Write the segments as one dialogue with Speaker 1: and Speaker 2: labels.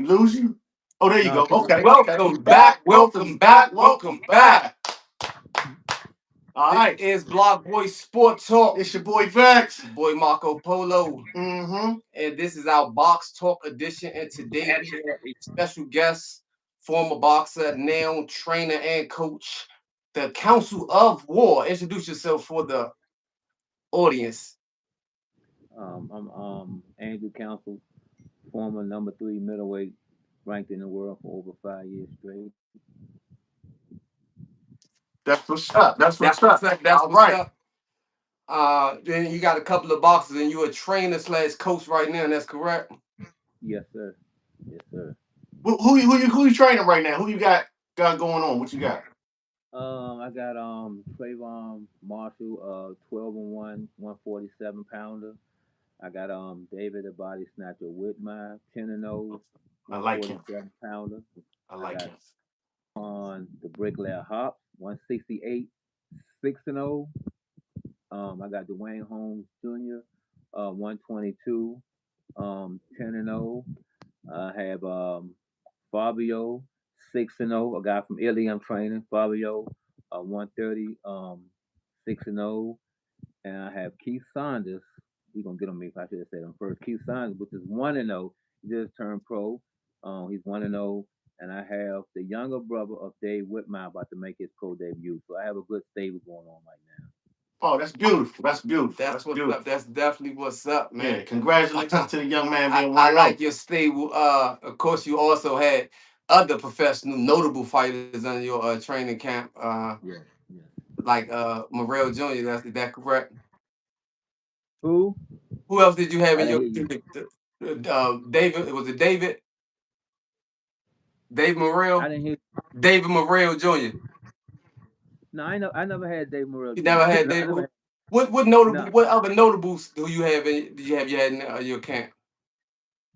Speaker 1: Lose you? Oh, there you
Speaker 2: No,
Speaker 1: go.
Speaker 2: keep
Speaker 1: Okay.
Speaker 2: going.
Speaker 1: Welcome back. Welcome back. Welcome back. All
Speaker 3: This
Speaker 1: right.
Speaker 3: is BlockBoy SportsTalk.
Speaker 1: It's your boy Vex.
Speaker 3: Boy Marco Polo.
Speaker 1: Mm-hmm.
Speaker 3: And this is our Box Talk edition. And today we have a special guest, former boxer, now trainer and coach, the Council of War. Introduce yourself for the audience.
Speaker 2: I'm Andrew Council, former number 3 middleweight, ranked in the world for over 5 years straight.
Speaker 1: That's what's up. That's
Speaker 3: That's
Speaker 1: what's
Speaker 3: what's
Speaker 1: up.
Speaker 3: up. That's
Speaker 1: All
Speaker 3: what's
Speaker 1: right.
Speaker 3: up. Then you got a couple of boxers and you're a trainer slash coach right now. That's correct.
Speaker 2: Yes, sir. Yes, sir.
Speaker 1: Who you training right now? Who you got going on? What you got?
Speaker 2: I got Trayvon Marshall, 12-1, 147 pounder. I got David the Body Snatcher Whitmire, 10-0,
Speaker 1: I like him.
Speaker 2: 147 pounder.
Speaker 1: I
Speaker 2: I
Speaker 1: like
Speaker 2: got
Speaker 1: him.
Speaker 2: on the Bricklayer Hop, 168, 6-0. I got Dwayne Holmes Jr., 122, 10-0. I have Fabio, 6-0, a guy from Italy I'm training. Fabio, 130, 6-0. And I have Keith Saunders. He's gonna get on me if I should have said him first. Keith Saunders, which is 1-0. He just turned pro. He's 1-0. And I have the younger brother of Dave Whitmire about to make his pro debut. So I have a good stable going on right now.
Speaker 1: Oh, that's beautiful. That's beautiful.
Speaker 3: That's
Speaker 1: That's
Speaker 3: what's up.
Speaker 1: beautiful.
Speaker 3: That's definitely what's up,
Speaker 1: Yeah.
Speaker 3: man.
Speaker 1: Congratulations to the young man
Speaker 3: I,
Speaker 1: being
Speaker 3: I
Speaker 1: 1-0.
Speaker 3: like your stable. Of course, you also had other professional, notable fighters under your training camp,
Speaker 2: Yeah, yeah.
Speaker 3: like Morrell Jr. Is that correct?
Speaker 2: Who?
Speaker 3: Who else did you have
Speaker 2: I
Speaker 3: in
Speaker 2: didn't
Speaker 3: your
Speaker 2: hear you.
Speaker 3: David? Was it David? Dave
Speaker 2: I
Speaker 3: Morrell?
Speaker 2: didn't hear.
Speaker 3: David Morrell Jr.
Speaker 2: No, I know. I never had Dave Morrell
Speaker 3: You
Speaker 2: Jr.
Speaker 3: never had
Speaker 2: I
Speaker 3: David.
Speaker 2: never had.
Speaker 3: What notable?
Speaker 2: No.
Speaker 3: What other notables do you have? Did you had in your camp?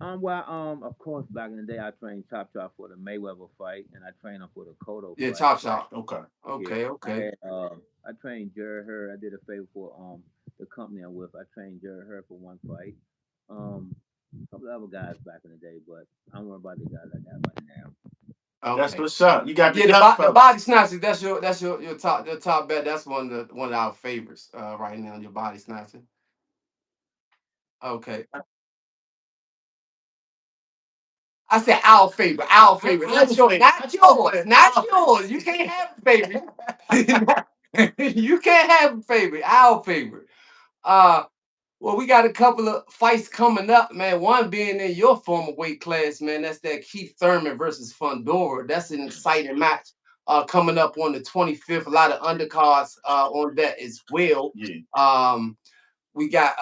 Speaker 2: Well, of course, back in the day, I trained Chop Chop for the Mayweather fight, and I trained him for the Cotto
Speaker 3: Yeah,
Speaker 2: fight.
Speaker 3: Chop Shop.
Speaker 1: Okay.
Speaker 2: Yeah,
Speaker 3: Okay,
Speaker 2: I
Speaker 3: okay.
Speaker 2: had I trained Jared Hurd. I did a favor for the company I'm with. I trained Jared Hurd for one fight. A couple of other guys back in the day, but I don't worry about the guys I got right now.
Speaker 1: That's
Speaker 3: Okay.
Speaker 1: what's up. You got the
Speaker 3: Yeah,
Speaker 1: young
Speaker 3: the
Speaker 1: fella.
Speaker 3: body snatcher. That's your top bet. That's one of our favorites right now. Your body snatcher. Okay. I said our favorite. Our favorite. Not yours. Not yours. Not yours. You can't have a favorite. You can't have a favorite. Our favorite. Uh well, we got a couple of fights coming up, man. One being in your former weight class, man. That's that Keith Thurman versus Fundora. That's an exciting match coming up on the 25th. A lot of undercards on that as well.
Speaker 1: Yeah.
Speaker 3: Um, we got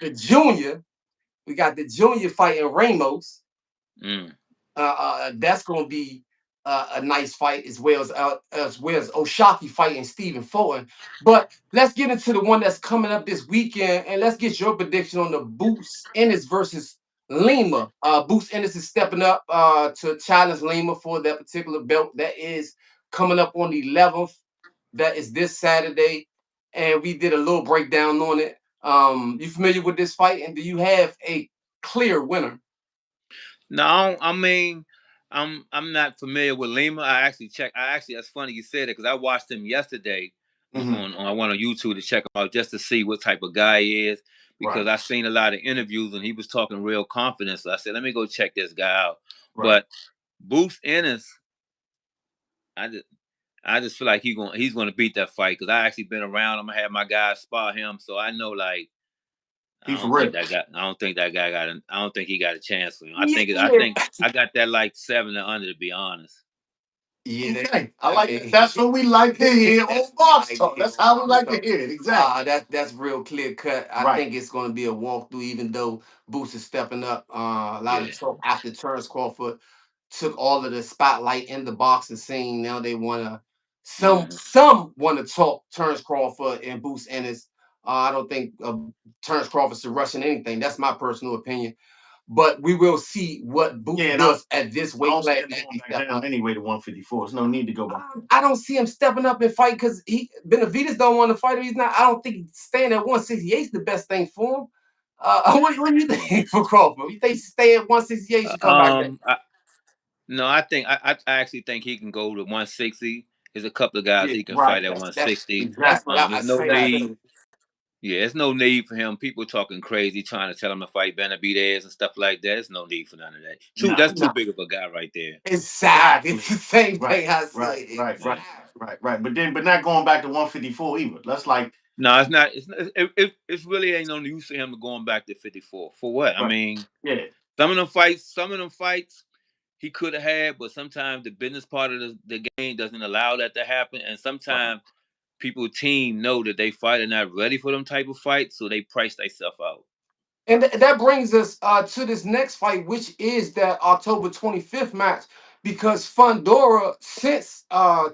Speaker 3: the junior. We got the junior fighting Ramos.
Speaker 2: Mm.
Speaker 3: That's going to be a nice fight as well as Oshaki fighting Stephen Fulton. But let's get into the one that's coming up this weekend, and let's get your prediction on the Boots Ennis versus Lima. Boots Ennis is stepping up to challenge Lima for that particular belt that is coming up on the 11th. That is this Saturday, and we did a little breakdown on it. You familiar with this fight, and do you have a clear winner?
Speaker 2: No, I mean, I'm not familiar with Lima. I actually checked. I actually, that's funny you said it because I watched him yesterday
Speaker 3: Mm-hmm.
Speaker 2: I went on YouTube to check him out just to see what type of guy he is
Speaker 1: Right.
Speaker 2: because I seen a lot of interviews and he was talking real confident. So I said, let me go check this guy out.
Speaker 1: Right.
Speaker 2: But Boots Ennis, I just I just feel like he's gonna beat that fight because I actually been around him. I had my guys spar him, so I know like
Speaker 1: He for real.
Speaker 2: I don't think that guy got. I don't think he got a chance for him. I
Speaker 3: Yeah,
Speaker 2: think I got that like 7 or under to be honest.
Speaker 3: yeah.
Speaker 1: Okay. I like that. That's what we like to hear on Box Talk. That's how we like to hear it. Exactly.
Speaker 3: That's real clear cut. I
Speaker 1: Right.
Speaker 3: think it's going to be a walkthrough, even though Boots is stepping up. A lot
Speaker 2: Yeah.
Speaker 3: of talk after Terrence Crawford took all of the spotlight in the boxing scene. Now they want to
Speaker 2: Hmm.
Speaker 3: some want to talk Terrence Crawford and Boots Ennis. I don't think Terrence Crawford's rushing anything. That's my personal opinion. But we will see what Boots
Speaker 1: Yeah, and
Speaker 3: does at this
Speaker 1: I
Speaker 3: weight
Speaker 1: don't see
Speaker 3: class.
Speaker 1: him going back down anyway to 154. There's no need to go back.
Speaker 3: I don't see him stepping up and fight because Benavides don't want to fight him. He's not. I don't think staying at 168 is the best thing for him. What do you think for Crawford? You think he should stay at 168? He should come back there?
Speaker 2: I, no, I actually think he can go to 160. There's a couple of guys
Speaker 3: Yeah,
Speaker 2: he can
Speaker 1: Right.
Speaker 2: fight at
Speaker 1: That's
Speaker 2: 160.
Speaker 1: exactly what I was
Speaker 3: I
Speaker 2: There's
Speaker 1: gonna
Speaker 2: no
Speaker 1: say.
Speaker 3: said.
Speaker 1: That.
Speaker 2: need. Yeah, there's no need for him. People talking crazy, trying to tell him to fight Benavidez and stuff like that. There's no need for none of that.
Speaker 1: No.
Speaker 2: That's too
Speaker 3: No,
Speaker 2: big of a guy right there.
Speaker 3: exactly.
Speaker 1: Exactly.
Speaker 3: It's the same
Speaker 1: Right.
Speaker 3: thing I
Speaker 1: Right.
Speaker 3: said.
Speaker 1: Right.
Speaker 2: Yeah.
Speaker 1: Right.
Speaker 3: Exactly.
Speaker 1: Right. But not going back to 154 either. That's like
Speaker 2: No, it's not. It's really ain't no use for him to going back to 54. For what? I
Speaker 1: right.
Speaker 2: mean,
Speaker 1: Yeah.
Speaker 2: some of them fights he could have had, but sometimes the business part of the game doesn't allow that to happen, and
Speaker 1: Right.
Speaker 2: sometimes people team know that they fight are not ready for them type of fights, so they price themselves out.
Speaker 3: And that brings us to this next fight, which is that October 25th match, because Fundora, since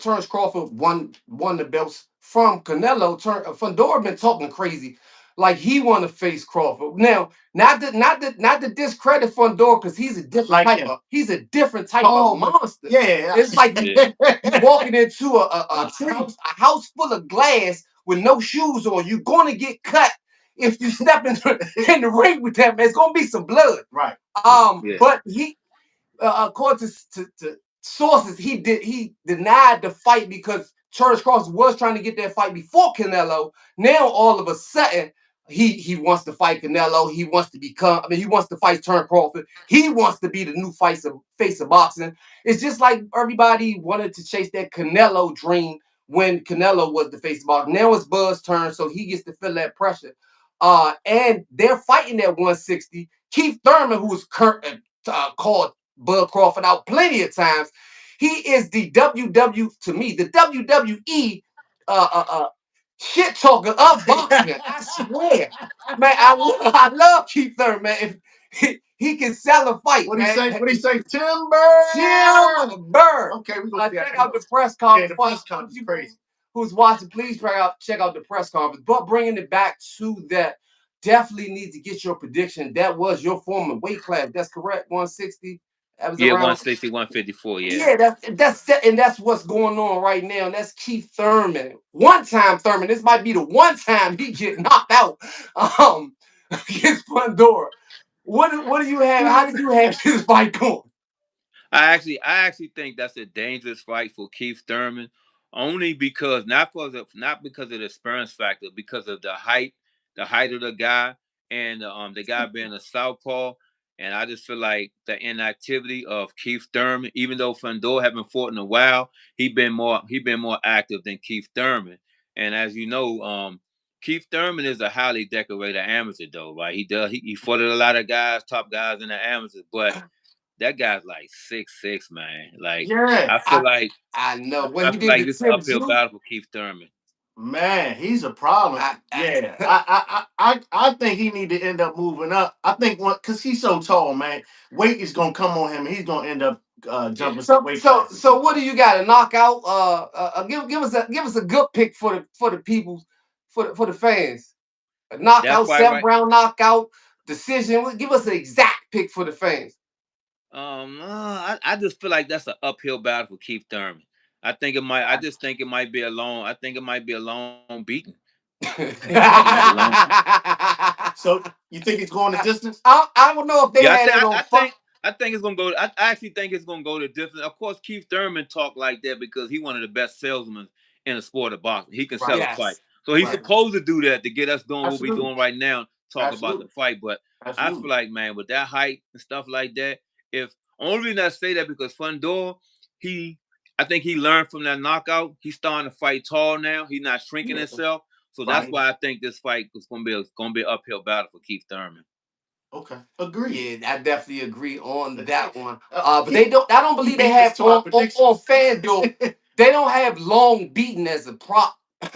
Speaker 3: Terence Crawford won the belts from Canelo, Fundora been talking crazy, like he want to face Crawford. Now, not to discredit Fundora, because he's a different
Speaker 1: Like
Speaker 3: type
Speaker 1: him.
Speaker 3: of he's a different type
Speaker 1: Oh,
Speaker 3: of
Speaker 1: but
Speaker 3: monster.
Speaker 1: yeah.
Speaker 3: It's like
Speaker 2: Yeah,
Speaker 3: you walking into
Speaker 1: A tree.
Speaker 3: a house full of glass with no shoes on. You're gonna get cut if you step in the ring with that man. It's gonna be some blood.
Speaker 1: Right.
Speaker 2: yeah.
Speaker 3: But he, according to sources, he denied the fight because Terence Crawford was trying to get that fight before Canelo. Now all of a sudden he wants to fight Canelo. He wants to become. I mean, he wants to fight Terence Crawford. He wants to be the new face of boxing. It's just like everybody wanted to chase that Canelo dream when Canelo was the face of boxing. Now it's Bud's turn, so he gets to feel that pressure. And they're fighting at 160. Keith Thurman, who was called Bud Crawford out plenty of times. He is the to me, the WWE uh, uh, uh, shit talker of boxing. I swear, man. I love Keith Thurman, man. If he can sell a fight,
Speaker 1: What he
Speaker 3: man.
Speaker 1: say? What he say? Timber.
Speaker 3: Tim Bird.
Speaker 1: Okay, we gonna see how
Speaker 3: Check
Speaker 1: that
Speaker 3: out the
Speaker 1: goes.
Speaker 3: press
Speaker 1: Yeah,
Speaker 3: conference.
Speaker 1: the press conference is crazy.
Speaker 3: Who's watching, please check out the press conference. But bringing it back to that, definitely need to get your prediction. That was your former weight class. That's correct. 160. That was
Speaker 2: Yeah,
Speaker 3: around.
Speaker 2: 160, 154, yeah.
Speaker 3: Yeah, that's what's going on right now. And that's Keith Thurman. One time Thurman. This might be the one time he get knocked out against Fundora. What do you have? How did you have this fight going?
Speaker 2: I actually think that's a dangerous fight for Keith Thurman, only because not because of the experience factor, because of the height of the guy, and the guy being a southpaw. And I just feel like the inactivity of Keith Thurman, even though Fundora haven't fought in a while, he been more active than Keith Thurman. And as you know, Keith Thurman is a highly decorated amateur, though, right? He fought a lot of guys, top guys in the amateurs, but that guy's like 6'6", man. Like
Speaker 1: Yeah.
Speaker 2: I feel like
Speaker 3: I know
Speaker 2: I
Speaker 3: when he
Speaker 2: feel
Speaker 3: did
Speaker 2: like
Speaker 3: the
Speaker 2: this is an
Speaker 3: Tim
Speaker 2: uphill
Speaker 3: Zoo.
Speaker 2: battle for Keith Thurman.
Speaker 1: Man, he's a problem. Yeah, I think he need to end up moving up. I think because he's so tall, man. Weight is gonna come on him. He's gonna end up
Speaker 2: Yeah.
Speaker 1: jumping some weight classes.
Speaker 3: So what do you got? A knockout? Give us a good pick for the people for the fans. A
Speaker 2: That
Speaker 3: knockout,
Speaker 2: fight
Speaker 3: seven
Speaker 2: right.
Speaker 3: round knockout decision. Give us an exact pick for the fans.
Speaker 2: I just feel like that's an uphill battle for Keith Thurman. I think it might. I just think it might be a long. I think it might be a long beating. I think it might be long.
Speaker 1: So you think he's going the distance?
Speaker 3: I don't know if they
Speaker 2: Yeah,
Speaker 3: had it on.
Speaker 2: I think it's gonna go. I actually think it's gonna go to different. Of course, Keith Thurman talked like that because he's one of the best salesmen in the sport of boxing. He can
Speaker 1: Right.
Speaker 2: sell a fight,
Speaker 3: Yes.
Speaker 2: so he's
Speaker 1: Right.
Speaker 2: supposed to do that to get us doing what we're
Speaker 1: Absolutely.
Speaker 2: doing right now. Talk about the
Speaker 1: Absolutely.
Speaker 2: fight, but I feel
Speaker 1: Absolutely.
Speaker 2: like, man, with that height and stuff like that, if only reason I say that because Fundora, he, I think he learned from that knockout. He's starting to fight tall now. He's not shrinking
Speaker 1: Yeah.
Speaker 2: himself, so that's
Speaker 1: Right.
Speaker 2: why I think this fight is gonna be an uphill battle for Keith Thurman.
Speaker 1: Okay. Agreed.
Speaker 3: Yeah, I definitely agree on that one. But
Speaker 1: He,
Speaker 3: they don't. I don't
Speaker 1: he
Speaker 3: believe they
Speaker 1: beat us
Speaker 3: have
Speaker 1: to our
Speaker 3: on
Speaker 1: predictions.
Speaker 3: FanDuel. They don't have long beaten as a prop. I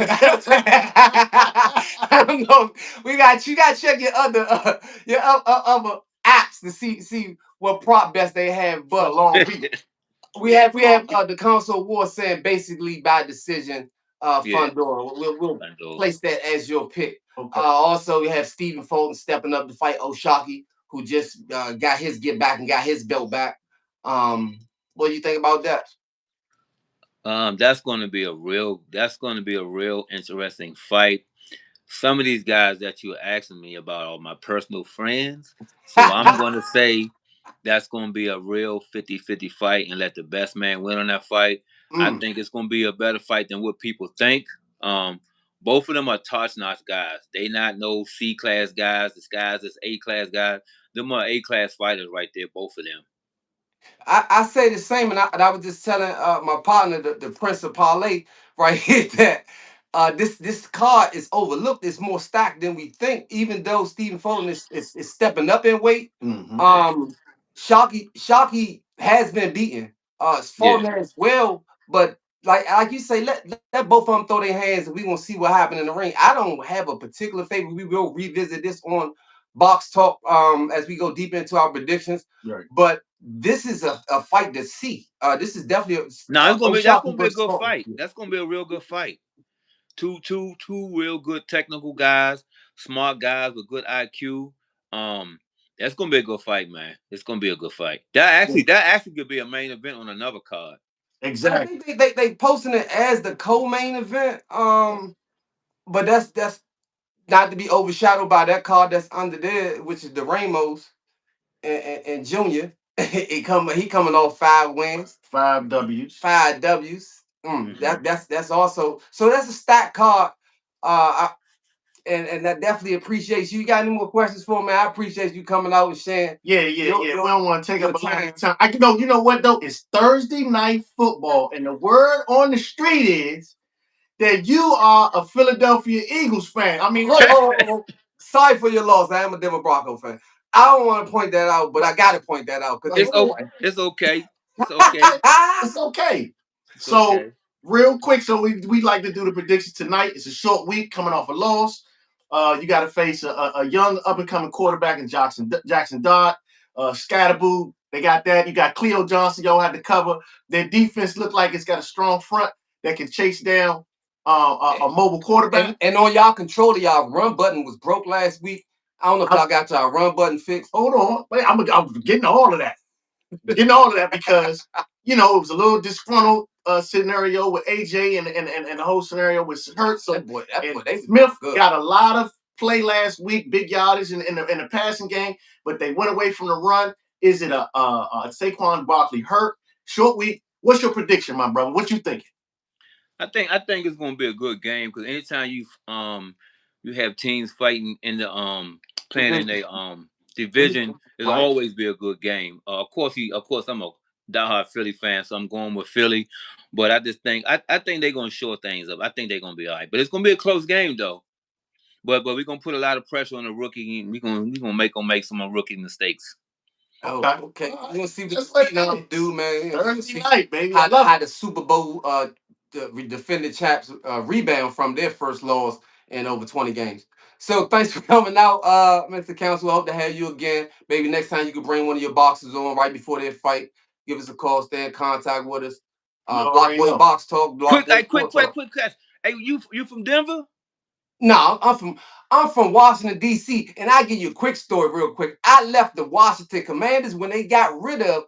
Speaker 3: don't know. You got to check your other apps to see what prop bets they have.
Speaker 1: For
Speaker 3: But
Speaker 1: long beat.
Speaker 3: we have the console war saying basically by decision.
Speaker 2: Yeah,
Speaker 3: Fundora. We'll
Speaker 2: Fundora.
Speaker 3: place that as your pick.
Speaker 1: Okay.
Speaker 3: Also, we have Stephen Fulton stepping up to fight Oshaki, who just got his get back and got his belt back. What do you think about that?
Speaker 2: That's going to be a real interesting fight. some of these guys that you're asking me about are my personal friends. So I'm going to say that's going to be a real 50-50 fight and let the best man win on that fight. I think it's going to be a better fight than what people think. Um, both of them are top-notch guys. They not no C-class guys. This guys is A-class guys. Them are A-class fighters right there, both of them.
Speaker 3: I say the same, and I was just telling my partner, the Prince of Parlay, right here, that this card is overlooked. It's more stacked than we think, even though Stephen Fulton is stepping up in weight. Shockey has been beaten.
Speaker 2: Yeah.
Speaker 3: Fulton as well, but like you say, let both of them throw their hands, and we gonna see what happened in the ring. I don't have a particular favorite. We will revisit this on Box Talk as we go deep into our predictions.
Speaker 1: Right.
Speaker 3: But this is a fight to see. This is definitely
Speaker 2: No, that's
Speaker 3: O'Shaquie
Speaker 2: gonna be a
Speaker 3: versus
Speaker 2: good
Speaker 3: Fulton.
Speaker 2: fight. That's gonna be a real good fight. Two real good technical guys, smart guys with good IQ. Um, that's gonna be a good fight, man. It's gonna be a good fight. That actually could be a main event on another card.
Speaker 3: I think they posting it as the co-main event. But that's not to be overshadowed by that card that's under there, which is the Ramos and Junior. he coming off 5 wins,
Speaker 1: 5 W's.
Speaker 3: 5 W's. That's also so that's a stack card. And that definitely appreciates you. You got any more questions for me? I appreciate you coming out and sharing.
Speaker 1: Yeah. We don't want to take up a lot of time. You know what though? It's Thursday night football, and the word on the street is that you are a Philadelphia Eagles fan. I mean,
Speaker 3: sorry for your loss. I am a Denver Bronco fan. I don't want to point that out, but I got to point that out because
Speaker 2: It's okay. It's okay. It's okay.
Speaker 1: It's okay.
Speaker 2: It's
Speaker 1: So
Speaker 2: okay.
Speaker 1: real quick, so we like to do the predictions tonight. It's a short week coming off a loss. You got to face a young up and coming quarterback in Jackson Dodd, Scatterboo. They got that. You got Cleo Johnson. Y'all had to cover. Their defense look like it's got a strong front that can chase down a mobile quarterback.
Speaker 3: And on y'all controller, y'all run button was broke last week. I don't know if y'all got y'all run button fixed.
Speaker 1: Hold on, wait, I'm getting all of that. Getting all of that because it was a little disgruntled scenario with AJ and the whole scenario with Hurt. So Smith got a lot of play last week, big yardage in the passing game, but they went away from the run. Is it a Saquon Barkley hurt? Short week. What's your prediction, my brother? What you thinking?
Speaker 2: I think it's gonna be a good game because anytime you have teams fighting in the playing in a division, it'll always be a good game. Of course I'm a diehard Philly fan, so I'm going with Philly. But I just think I think they're gonna shore things up. I think they're gonna be all right. But it's gonna be a close game though. But we're gonna put a lot of pressure on the rookie. And we're gonna make some rookie mistakes.
Speaker 3: Oh, okay. You gonna see what the do, man.
Speaker 1: Thursday night, baby.
Speaker 3: How the Super Bowl the defending champs rebound from their first loss in over 20 games. So thanks for coming out, Mr. Council. I hope to have you again. Maybe next time you could bring one of your boxes on right before their fight. Give us a call, stay in contact with us. BlockBoy BoxTalk,
Speaker 2: Quick question. Hey, you from Denver?
Speaker 3: No, I'm from Washington, D.C., and I'll give you a quick story real quick. I left the Washington Commanders when they got rid of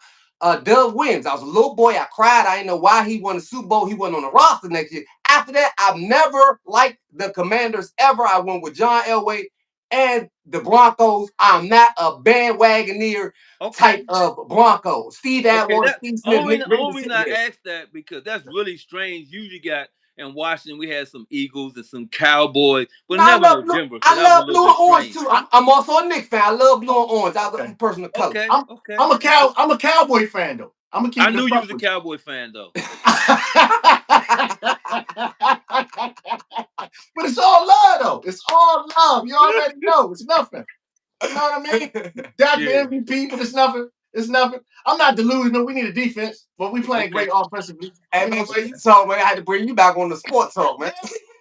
Speaker 3: Doug Williams. I was a little boy. I cried. I didn't know why he won the Super Bowl. He wasn't on the roster next year. After that, I've never liked the Commanders ever. I went with John Elway and the Broncos. I'm not a bandwagoneer type of Bronco. Steve Atwater, Steve Smith, Nick
Speaker 2: Only reason I asked that because that's really strange. Usually got in Washington, we had some Eagles and some Cowboys, but never no Denver. So
Speaker 3: I love blue and orange too. I'm also a Knicks fan. I love blue and orange. I'm a person of color.
Speaker 1: I'm a Cowboy fan though. I'm gonna keep.
Speaker 2: I knew you was a Cowboy fan though.
Speaker 1: But it's all love though. It's all love. You already know. It's nothing. You know what I mean? Dak the MVP, but it's nothing. It's nothing. I'm not delusional. We need a defense, but we playing great offensively.
Speaker 3: Hey, man, so man, I had to bring you back on the sports talk, man.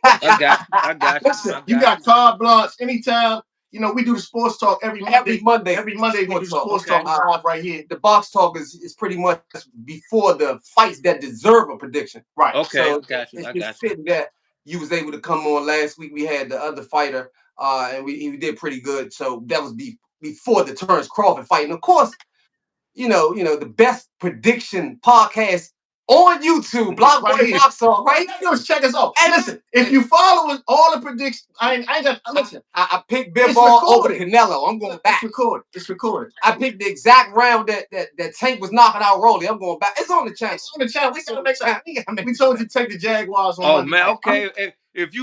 Speaker 2: I got you.
Speaker 1: Listen, you got carte blanche anytime. We do the sports talk every Monday. Every Monday we do sports talk live right here.
Speaker 3: The box talk is pretty much before the fights that deserve a prediction.
Speaker 1: Right.
Speaker 2: Okay,
Speaker 3: so
Speaker 2: I got you.
Speaker 3: It's fitting that you was able to come on last week. We had the other fighter, and we did pretty good. So that was before the Terrence Crawford fight. And of course, the best prediction podcast on YouTube, Block
Speaker 1: Right
Speaker 3: Boy
Speaker 1: here.
Speaker 3: Box Talk, right?
Speaker 1: You just check us out.
Speaker 3: And
Speaker 1: listen, if you follow all the predictions, I ain't got. Listen,
Speaker 3: I picked Bivol over
Speaker 1: recorded.
Speaker 3: Canelo. I'm going back.
Speaker 1: It's recorded. It's recorded.
Speaker 3: I picked the exact round that Tank was knocking out Rolly. I'm going back. It's on the channel.
Speaker 1: It's on the channel. We gotta make sure. We told you to take the Jaguars on
Speaker 2: Oh
Speaker 1: Monday
Speaker 2: man,
Speaker 1: night.
Speaker 2: okay. If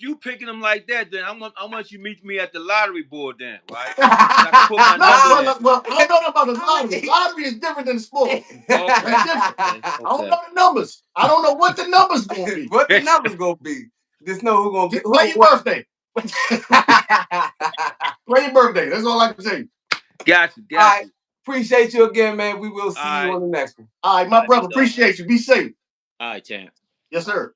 Speaker 2: you picking them like that, then I want you meet me at the lottery board then, right? So I can put my number in.
Speaker 1: Well, I don't know about the lottery. Lottery is different than the sport.
Speaker 2: Okay.
Speaker 1: It's different. I don't know the numbers. I don't know what the numbers gonna be.
Speaker 3: What the numbers gonna be? Just know who gonna
Speaker 1: play your birthday. Play your birthday. That's all I can tell you.
Speaker 2: Got you.
Speaker 3: All right. Appreciate you again, man. We will see you on the next one.
Speaker 1: All right, my brother. Appreciate you. Be safe.
Speaker 2: All right, champ.
Speaker 1: Yes, sir.